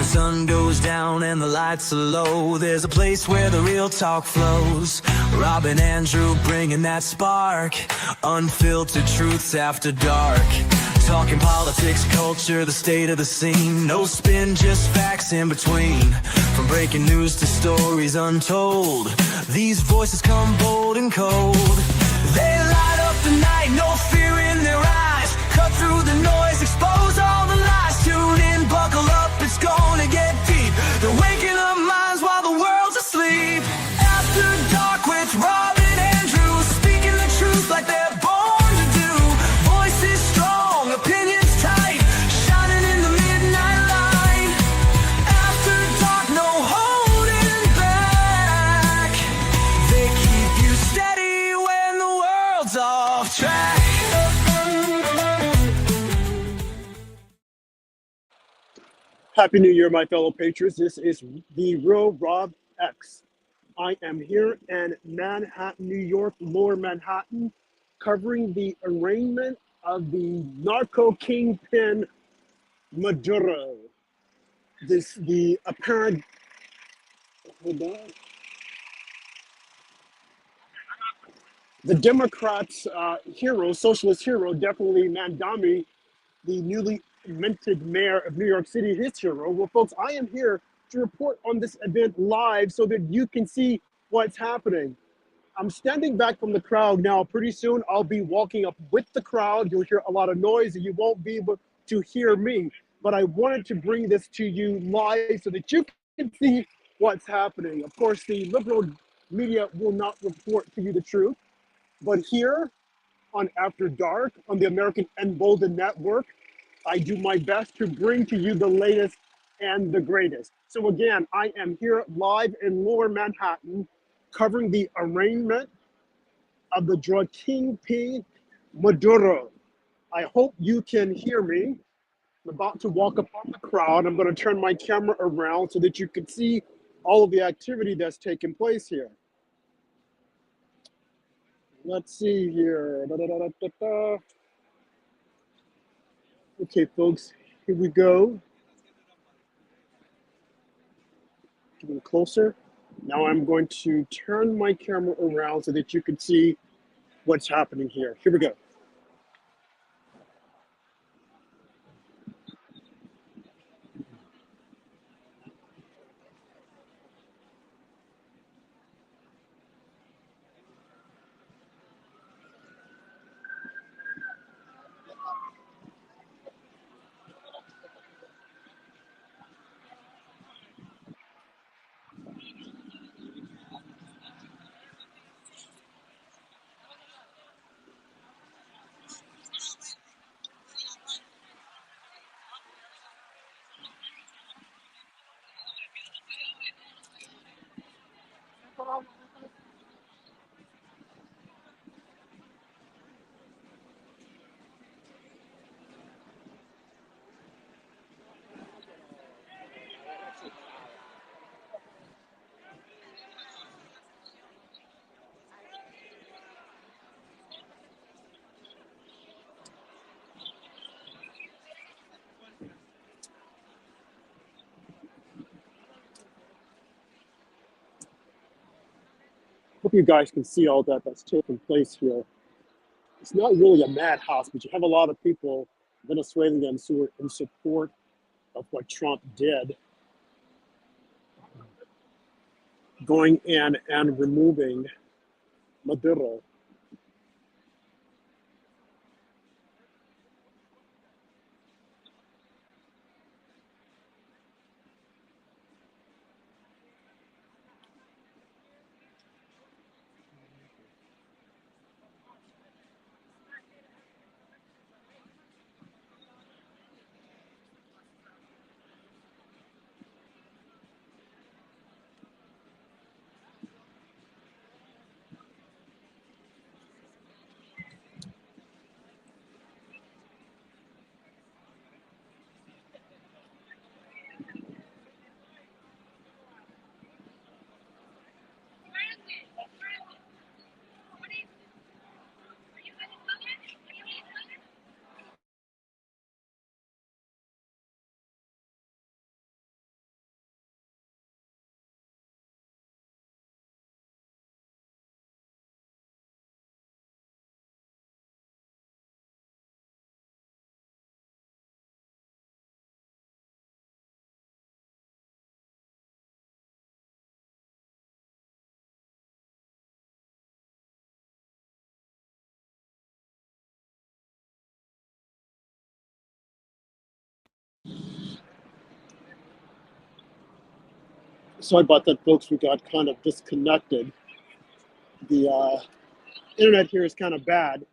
the sun goes down and the lights are low, there's a place where the real talk flows. Rob and Andrew bringing that spark, unfiltered truths after dark. Talking politics, culture, the state of the scene. No spin, just facts in between. From breaking news to stories untold, these voices come bold and cold. They light up the night, no fear in their eyes. Cut through the noise, expose all the lies. Tune in, buckle up, it's gonna get deep. They're waking up minds while the world's asleep. After dark with Rob and Andrew, speaking the truth like they're born to do. Voices strong, opinions tight, shining in the midnight light. After dark, no holding back. They keep you steady when the world's off track. Happy New Year, my fellow patriots. This is the real Rob X. I am here in Manhattan, New York, Lower Manhattan, covering the arraignment of the Narco Kingpin Maduro. The apparent, the Democrats' hero, socialist hero, definitely Mandami, the newly minted mayor of New York City, his hero. Well, folks, I am here to report on this event live so that you can see what's happening. I'm standing back from the crowd now. Pretty soon, I'll be walking up with the crowd. You'll hear a lot of noise and you won't be able to hear me. But I wanted to bring this to you live so that you can see what's happening. Of course, the liberal media will not report to you the truth. But here on After Dark, on the American Emboldened Network, I do my best to bring to you the latest and the greatest. So again, I am here live in Lower Manhattan, covering the arraignment of the drug kingpin Maduro. I hope you can hear me. I'm about to walk up on the crowd. I'm going to turn my camera around so that you can see all of the activity that's taking place here. Let's see here. Okay, folks, here we go. Getting closer. Now I'm going to turn my camera around so that you can see what's happening here. Here we go. Hope you guys can see all that's taking place here. It's not really a madhouse, but you have a lot of people, Venezuelans, who are in support of what Trump did, going in and removing Maduro. Sorry about that, folks. We got kind of disconnected. The internet here is kind of bad.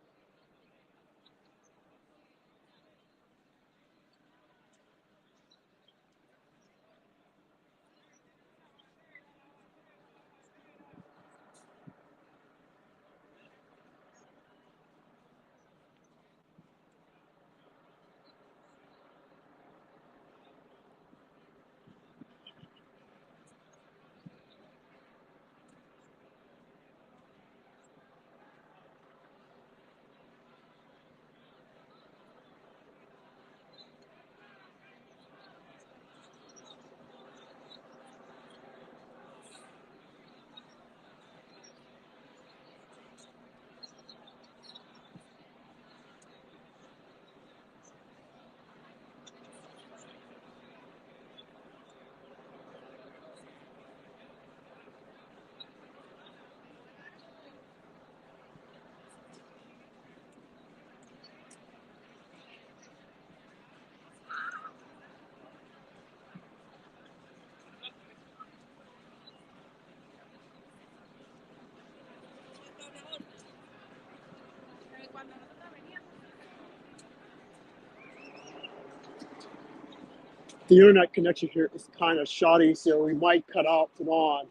The internet connection here is kind of shoddy, so we might cut off and on.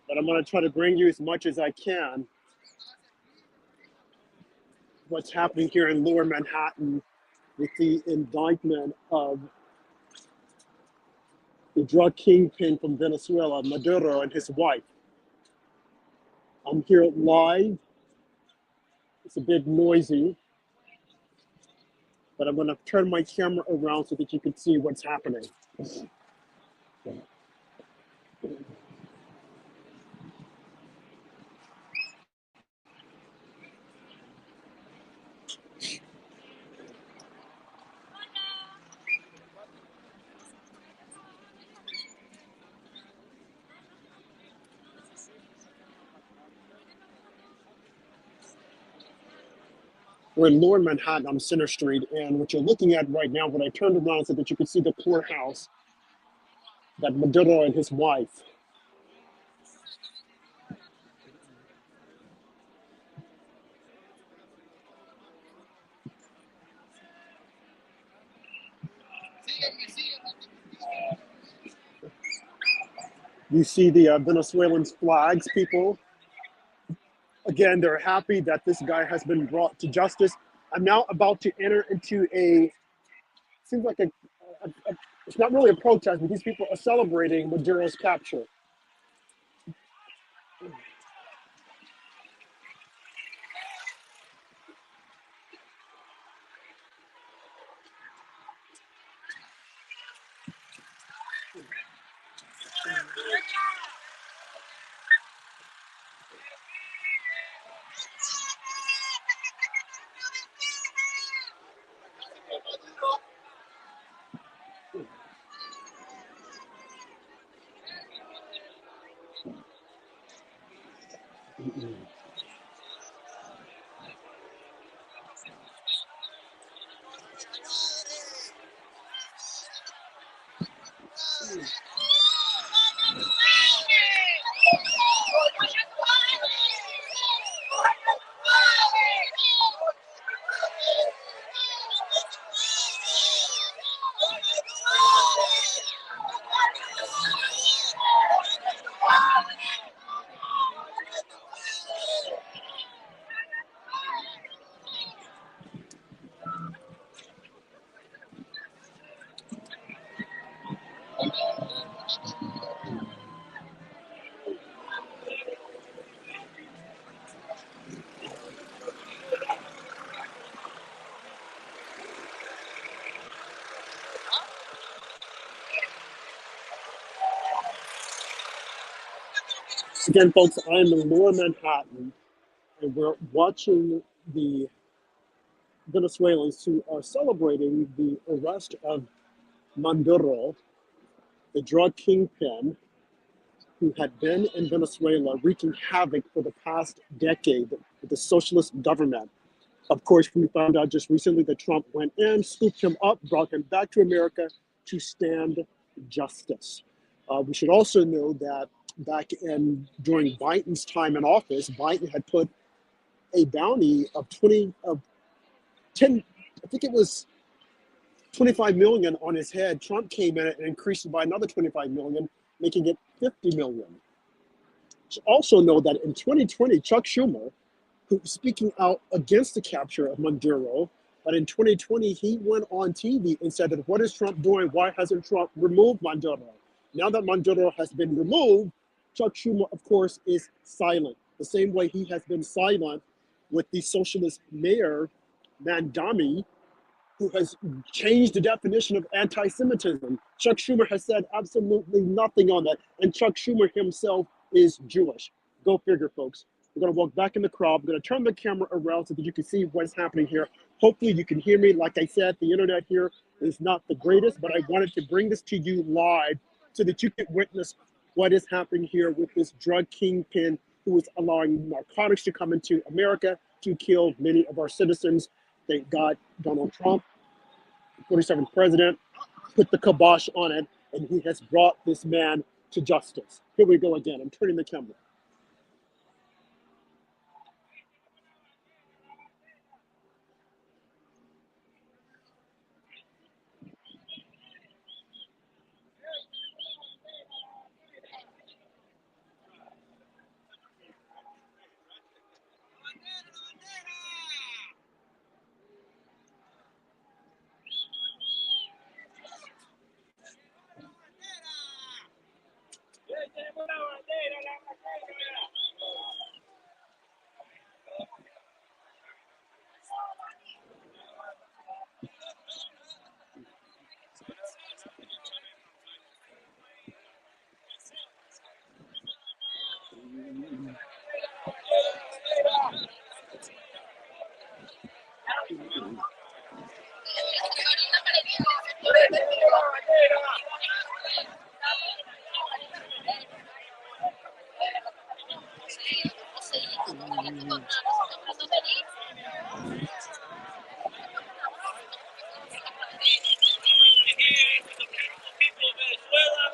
But I'm going to try to bring you as much as I can what's happening here in Lower Manhattan with the indictment of the drug kingpin from Venezuela, Maduro, and his wife. I'm here live. It's a bit noisy, but I'm going to turn my camera around so that you can see what's happening. We're in Lower Manhattan on Center Street, and what you're looking at right now, when I turned around so that you can see the courthouse that Maduro and his wife. You see the Venezuelans' flags, people. Again, they're happy that this guy has been brought to justice. I'm now about to enter into seems like it's not really a protest, but these people are celebrating Maduro's capture. Again, folks, I'm in Lower Manhattan, and we're watching the Venezuelans who are celebrating the arrest of Maduro, the drug kingpin who had been in Venezuela wreaking havoc for the past decade with the socialist government. Of course, we found out just recently that Trump went in, scooped him up, brought him back to America to stand justice. We should also know that during Biden's time in office, Biden had put a bounty of 10, I think it was 25 million on his head. Trump came in and increased it by another 25 million, making it 50 million. Also know that in 2020, Chuck Schumer, who was speaking out against the capture of Maduro, but in 2020, he went on TV and said that what is Trump doing? Why hasn't Trump removed Maduro? Now that Maduro has been removed, Chuck Schumer, of course, is silent. The same way he has been silent with the socialist mayor, Mandami, who has changed the definition of anti-Semitism. Chuck Schumer has said absolutely nothing on that. And Chuck Schumer himself is Jewish. Go figure, folks. We're going to walk back in the crowd. I'm going to turn the camera around so that you can see what's happening here. Hopefully you can hear me. Like I said, the internet here is not the greatest, but I wanted to bring this to you live so that you can witness what is happening here with this drug kingpin who is allowing narcotics to come into America to kill many of our citizens. Thank God Donald Trump, the 47th president, put the kibosh on it, and he has brought this man to justice. Here we go again. I'm turning the camera. People of Venezuela.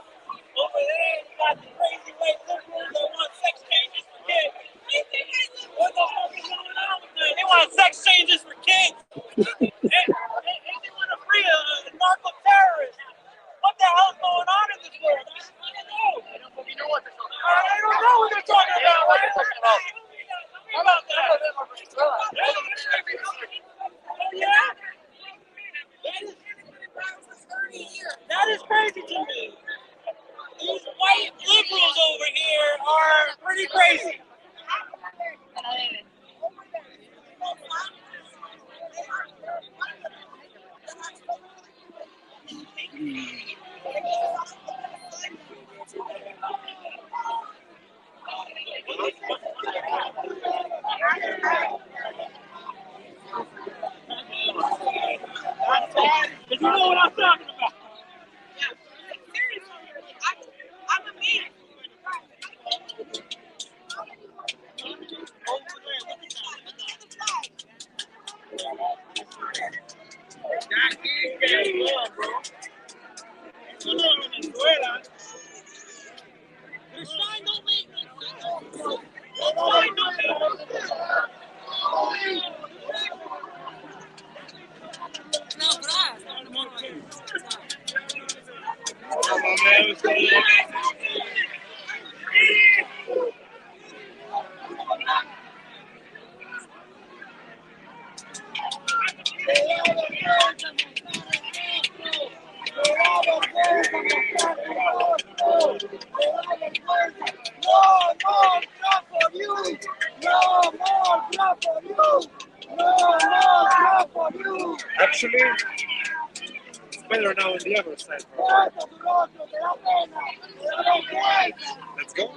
Over there, you got the crazy white liberals that want sex changes for kids. What the fuck is going on with them? They want sex changes for kids. They want to free a narco terrorist. What the hell's going on in this world? I don't know. I don't know what they're talking about. I don't know what they're talking about. What are you talking about? How about that? Yeah? That is crazy to me. These white liberals over here are pretty crazy. But you know what I'm talking about. I'm a man. Venezuela. The sign don't make no sense. The sign don't make no sense. Actually, it's better now on the other side, bro. Let's go.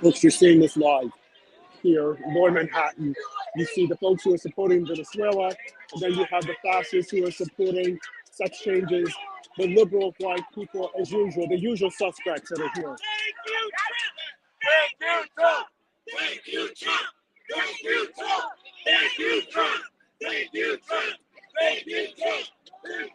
Folks, you're seeing this live here in Lower Manhattan. You see the folks who are supporting Venezuela, and then you have the fascists who are supporting sex changes, the liberal white people, as usual, the usual suspects that are here. Thank you, Trump! Thank you, Trump! Thank you, Trump! Thank you, Trump! Thank you, Trump! Thank you, Trump! Thank you, Trump!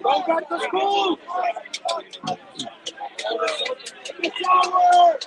Go back to school! The tower!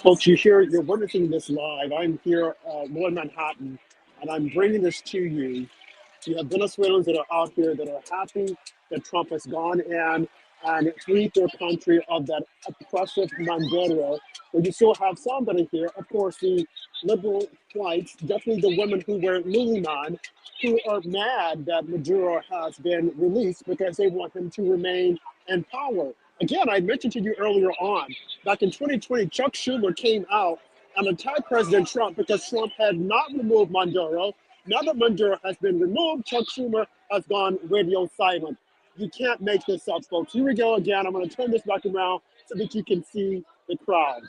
Folks, you're witnessing this live. I'm here, Lower Manhattan, and I'm bringing this to you. You have Venezuelans that are out here that are happy that Trump has gone in and freed their country of that oppressive Maduro. But you still have some that are here, of course, the liberal whites, definitely the women who wear Lululemon, who are mad that Maduro has been released because they want him to remain in power. Again, I mentioned to you earlier on, back in 2020, Chuck Schumer came out and attacked President Trump because Trump had not removed Maduro. Now that Maduro has been removed, Chuck Schumer has gone radio silent. You can't make this up, folks. Here we go again. I'm going to turn this back around so that you can see the crowd.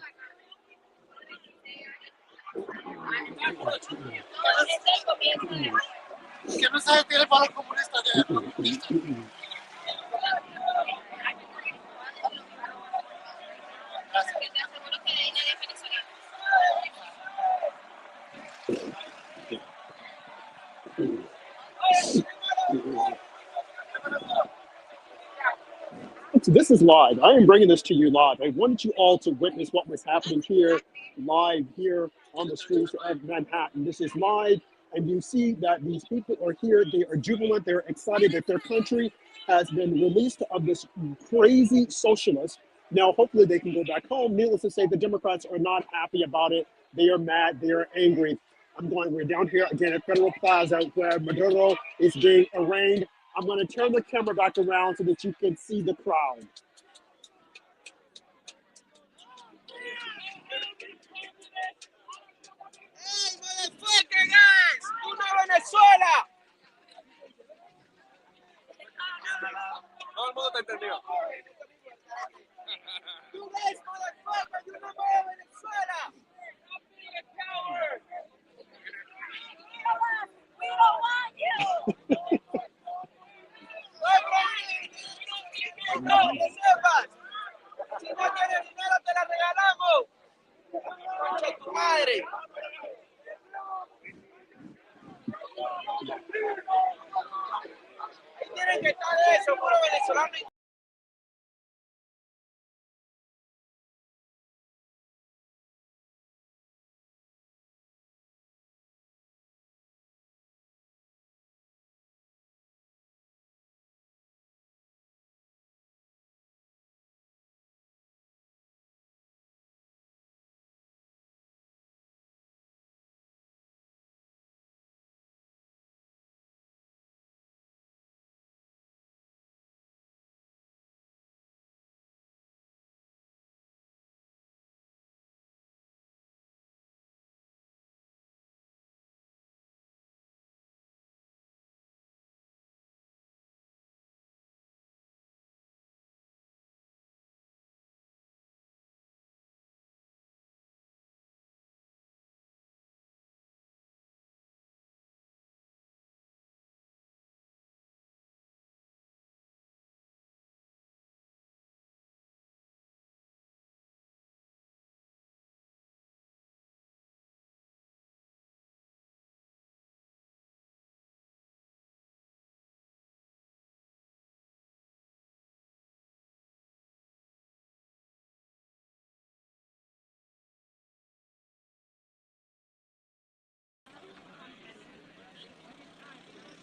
So this is live. I am bringing this to you live. I wanted you all to witness what was happening here, live here on the streets of Manhattan. This is live, and you see that these people are here. They are jubilant. They're excited that their country has been released of this crazy socialist. Now, hopefully, they can go back home. Needless to say, the Democrats are not happy about it. They are mad. They are angry. We're down here again at Federal Plaza where Maduro is being arraigned. I'm going to turn the camera back around so that you can see the crowd. Hey, motherfucker, guys! ¡Una Venezuela! Todo el mundo te entendió. You guys, motherfucker, you know Venezuela! Stop being a coward! We don't want you! No, que sepas. Si no quieres dinero, te la regalamos. Concha tu madre. Ahí tienen que estar eso, puro venezolano.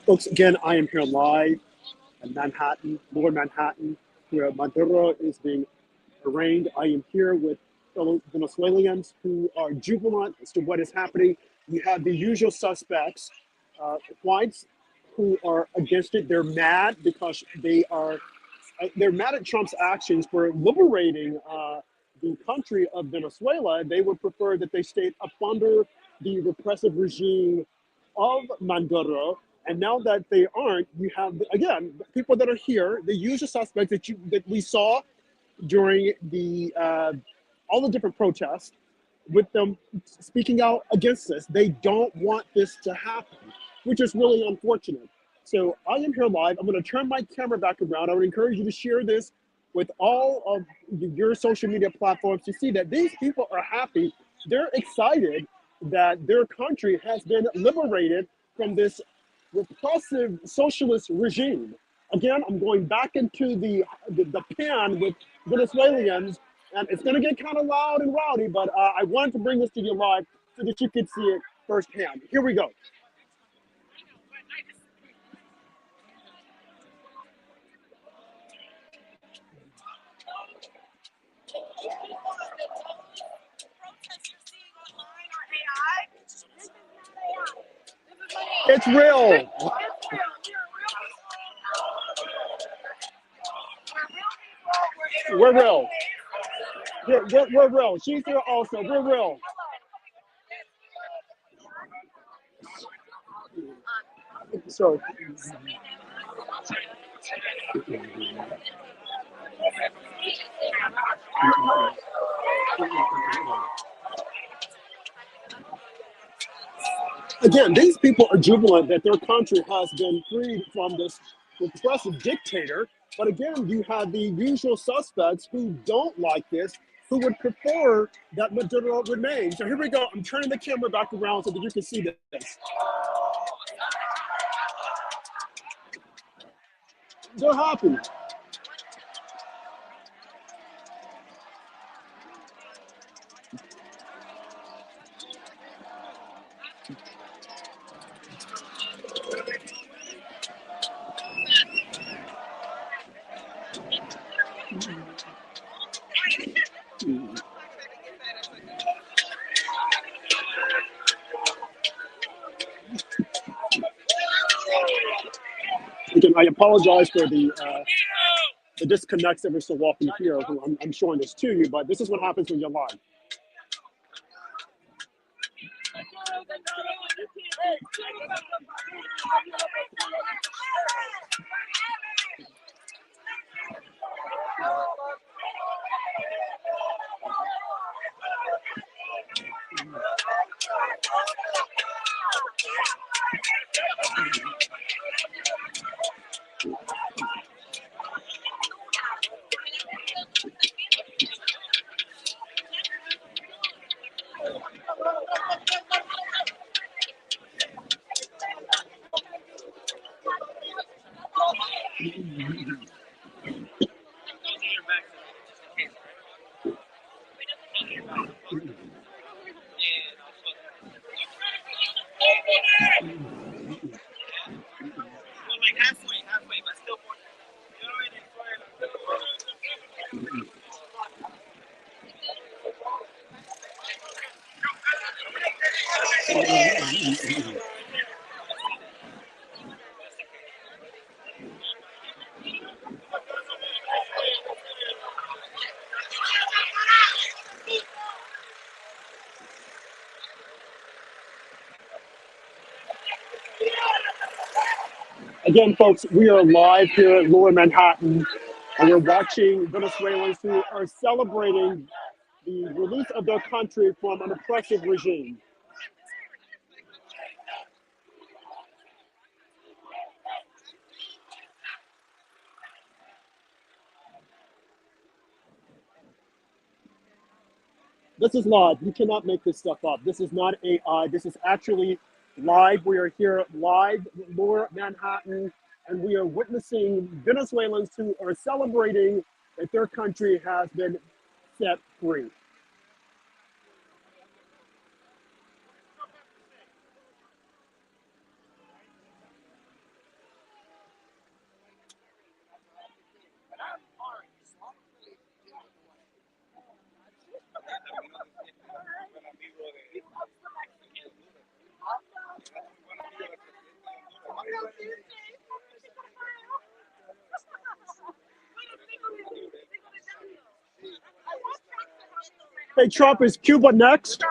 Folks, again, I am here live in Manhattan, Lower Manhattan, where Maduro is being arraigned. I am here with fellow Venezuelans who are jubilant as to what is happening. You have the usual suspects, whites who are against it. They're mad because they're mad at Trump's actions for liberating the country of Venezuela. They would prefer that they stayed up under the repressive regime of Maduro. And now that they aren't, you have again people that are here, the usual suspects that we saw during the all the different protests, with them speaking out against this. They don't want this to happen, which is really unfortunate. So I am here live. I'm going to turn my camera back around. I would encourage you to share this with all of your social media platforms to see that these people are happy. They're excited that their country has been liberated from this repressive socialist regime. Again, I'm going back into the pen with Venezuelans, and it's going to get kind of loud and rowdy, but I wanted to bring this to you live so that you could see it firsthand. Here we go. It's real. We're real. We're real. She's here also. We're real. So again, these people are jubilant that their country has been freed from this repressive dictator. But again, you have the usual suspects who don't like this, who would prefer that Maduro remain. So here we go. I'm turning the camera back around so that you can see this. They're happy. Again, I apologize for the disconnects every so often here. I'm showing this to you, but this is what happens when you're live. Again, folks, we are live here at Lower Manhattan, and we're watching Venezuelans who are celebrating the release of their country from an oppressive regime. This is live. You cannot make this stuff up. This is not AI. This is actually live. We are here live in Lower Manhattan, and we are witnessing Venezuelans who are celebrating that their country has been set free. Hey, Trump, is Cuba next?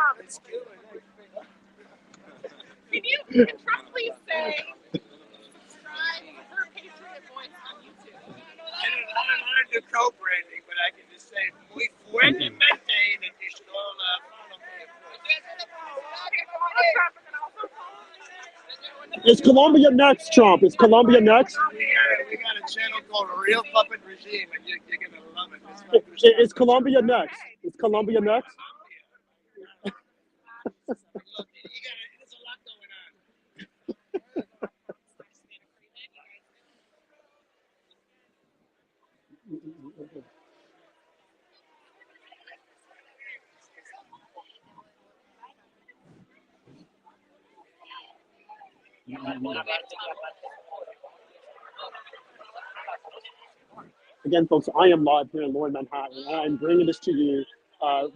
Can you Trump please say subscribe to her Patriot Voice on YouTube? I don't do co-branding, but I can just say muy fuertemente that you should all follow me. Is Colombia next, Trump? Is Colombia next? We got a channel called Real Puppet Regime, and you're gonna love it. It's about Is Colombia next? Is Colombia next? There's a lot going on. Again, folks, I am live here in Lower Manhattan, and I'm bringing this to you,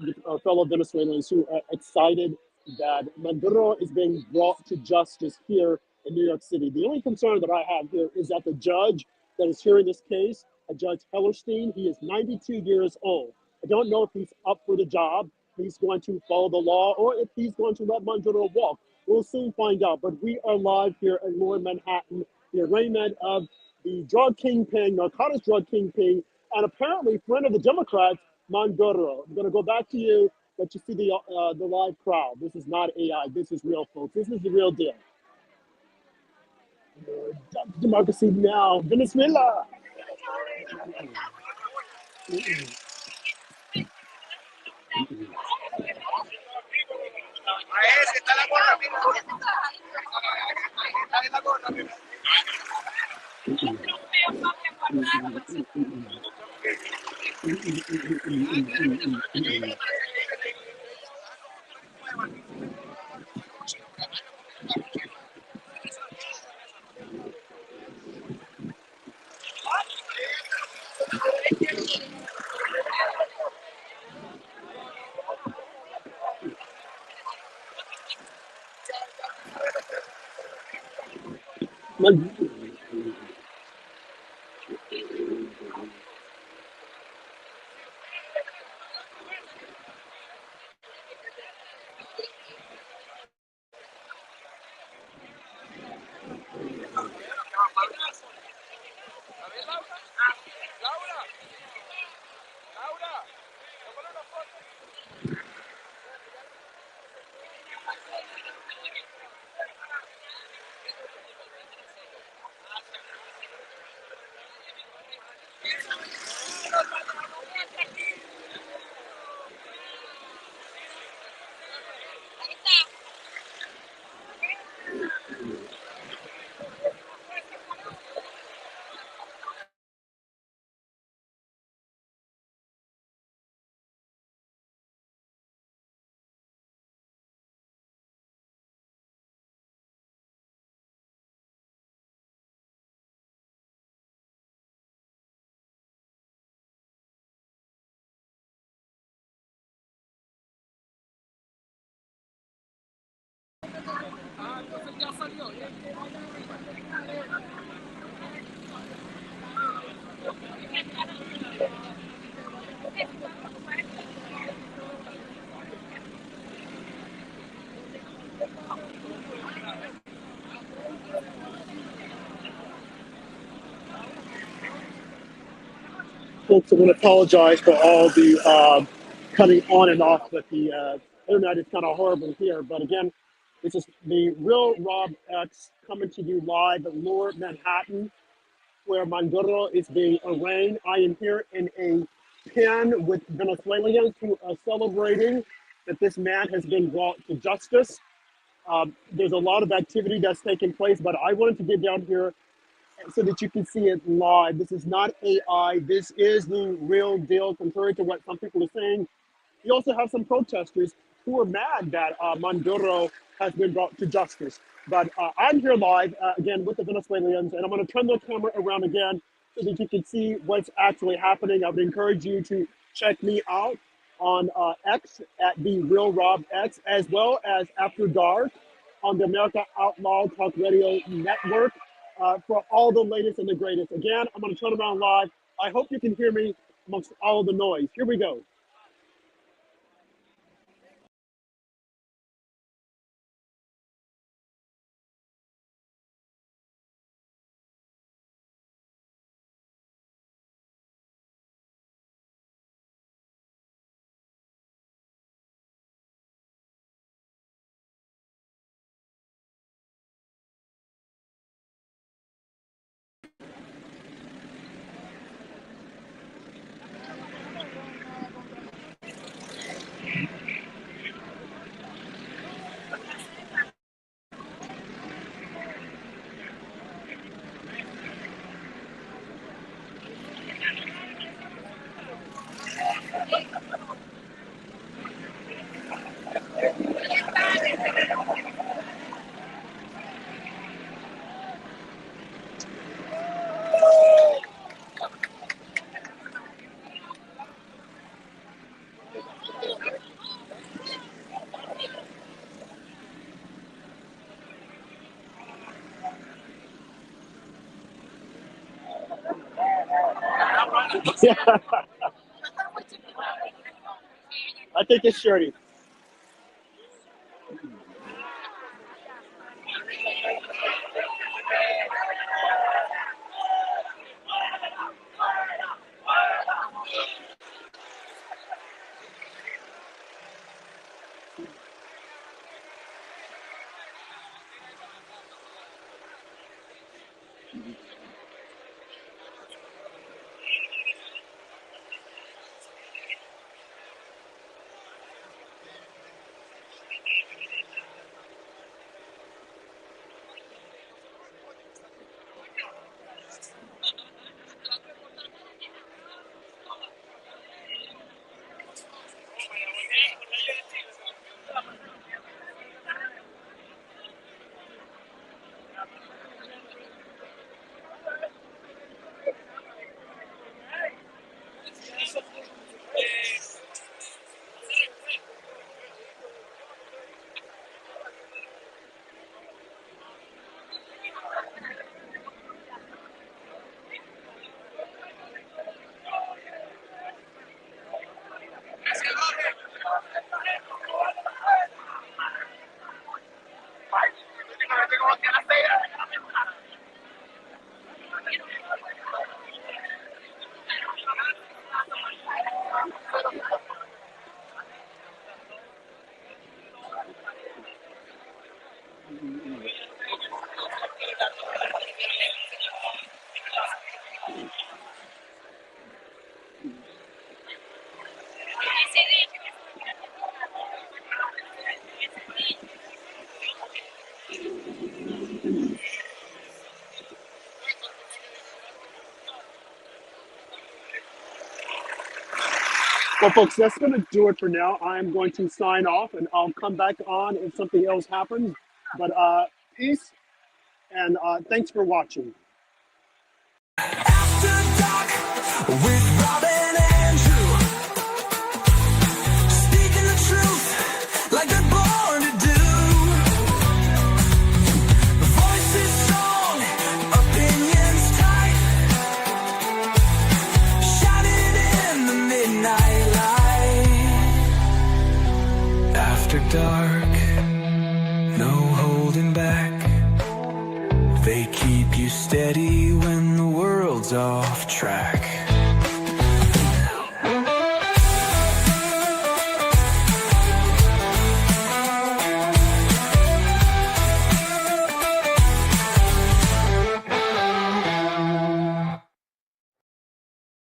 with our fellow Venezuelans who are excited that Maduro is being brought to justice here in New York City. The only concern that I have here is that the judge that is hearing this case, a Judge Hellerstein, he is 92 years old. I don't know if he's up for the job, if he's going to follow the law, or if he's going to let Maduro walk. We'll soon find out. But we are live here in Lower Manhattan, the arraignment of the drug kingpin, narcotics drug kingpin, and apparently friend of the Democrats, Maduro. I'm going to go back to you, let you see the live crowd. This is not AI. This is real, folks. This is the real deal. Democracy now, Venezuela. Maese, está la gorra, amigo. Está la gorra, amigo. Folks, I want to apologize for all the cutting on and off, but the internet is kind of horrible here. But again, this is the real Rob X coming to you live at Lower Manhattan, where Maduro is being arraigned. I am here in a pen with Venezuelans who are celebrating that this man has been brought to justice. There's a lot of activity that's taking place, but I wanted to get down here so that you can see it live. This is not AI. This is the real deal, contrary to what some people are saying. You also have some protesters who are mad that Maduro has been brought to justice. But I'm here live again with the Venezuelans, and I'm going to turn the camera around again so that you can see what's actually happening. I would encourage you to check me out on X at the Real Rob X, as well as After Dark on the America Outlaw Talk Radio Network for all the latest and the greatest. Again, I'm going to turn around live. I hope you can hear me amongst all of the noise. Here we go. Yeah, I think it's Shorty. Well, folks, that's going to do it for now. I'm going to sign off, and I'll come back on if something else happens. But peace, and thanks for watching. After dark with Robin Andrew, speaking the truth like they're born to do. Voices strong, opinions tight, shining in the midnight light. After dark, no holding back. They keep you steady when the world's off track.